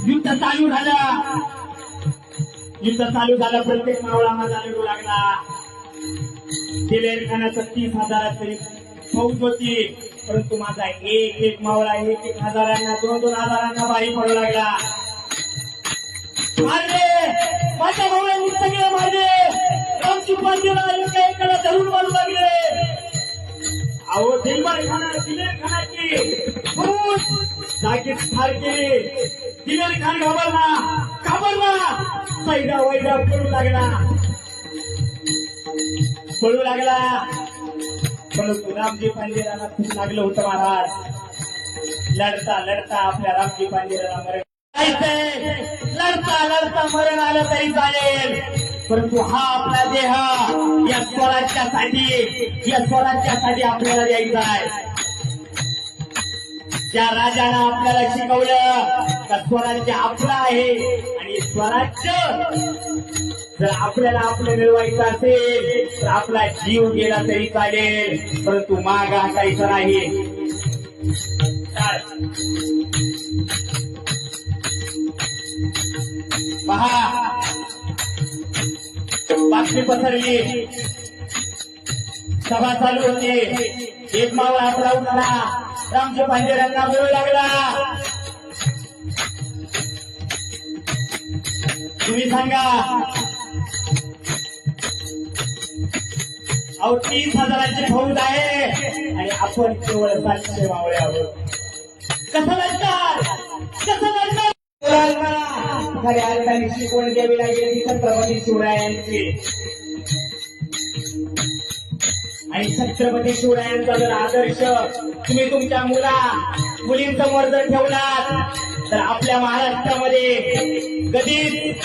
युद्ध चालू झालं. युद्ध चालू झालं. प्रत्येक मावळा माझा लढू लागला. दिलेर खानाचं 30,000 फौज होती, परंतु माझा एक एक मावळा 1-1 हजारांना 2-2 हजारांना बारी पडू लागला. मारले माझ्या मावळ्यांनी सगळे मारले. रामजी पांडेला एका एकाला धरून मारू लागले. अहो दिलबर खानाची जागीच ठार केली. दिलेर खान घाबरला. पैदा वैदा पडू लागला. परंतु रामजी पांडेला खूप लागलं होतं महाराज. लढता आपल्या रामजी पांडेला मरण लढता मरण आलं तरी चालेल, परंतु हा आपला देह या स्वराज्यासाठी आपल्याला द्यायचा आहे. त्या राजानं आपल्याला शिकवलं का स्वराज्य आपलं आहे आणि स्वराज्य जर आपल्याला आपलं मिळवायचं असेल तर आपला जीव गेला तरी चालेल, परंतु माग हटायचं नाही. पहा बातमी पसरली. सभा चालू होती. एक मावळा आपला उठला. रामजी पांडेरांना बोलू लागला. तुम्ही सांगा, अहो 30,000ची फौज आहे आणि आपण केवळ 700 मावळे आहोत. कसं लढणार? खऱ्या अर्थाने शिकवण द्यावी लागेल छत्रपती शिवरायांची. आणि छत्रपती शिवरायांचा जर आदर्श तुम्ही तुमच्या मुलींसमोर जर ठेवलात तर आपल्या महाराष्ट्रामध्ये कधीच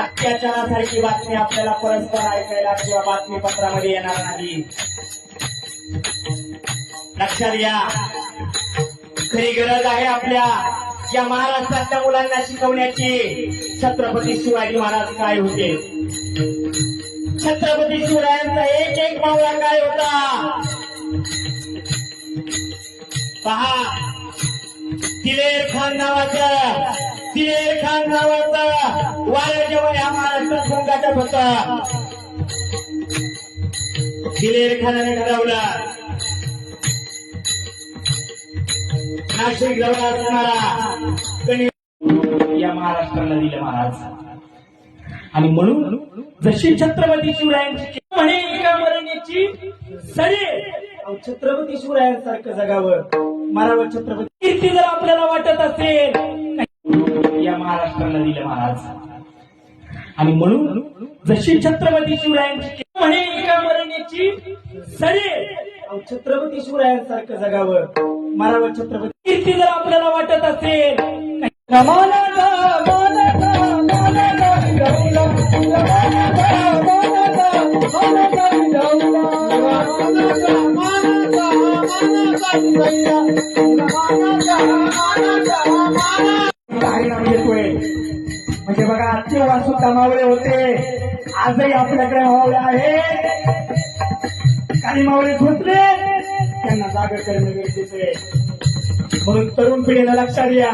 अत्याचारासारखी बातमी आपल्याला परस्पर ऐकायला किंवा बातमीपत्रामध्ये येणार नाही. लक्षात घ्या. खरी गरज आहे आपल्या या महाराष्ट्रातल्या मुलांना शिकवण्याची छत्रपती शिवाजी महाराज काय होते, छत्रपती शिवरायांचा एक एक मावळा काय होता. पहा दिलेर खान नावाचा वारं जेव्हा या महाराष्ट्रात गोंगाटत होता, दिलेर खानाने ठरवलं नाशिक जवळ असणारा कणी या महाराष्ट्राला दिलं महाराज. आणि म्हणून जशी छत्रपती शिवरायांची म्हणे एका मरणीची सरी, छत्रपती शिवरायांसारखं जगावं मारावं छत्रपती कीर्ती जर आपल्याला वाटत असेल या महाराष्ट्राला दिलं महाराज. आणि म्हणून जशी छत्रपती शिवरायांची म्हणे एका मरणीची सरी, छत्रपती शिवरायांसारखं जगावं मारावं छत्रपती कीर्ती जर आपल्याला वाटत असेल येतोय. म्हणजे बघा तेव्हा सुद्धा मावळे होते, आजही आपल्याकडे मावळे आहेत. काही मावळे झोपले, त्यांना जागा करणे गरजेचे आहे. म्हणून तरुण पिढीला लक्षात घ्या.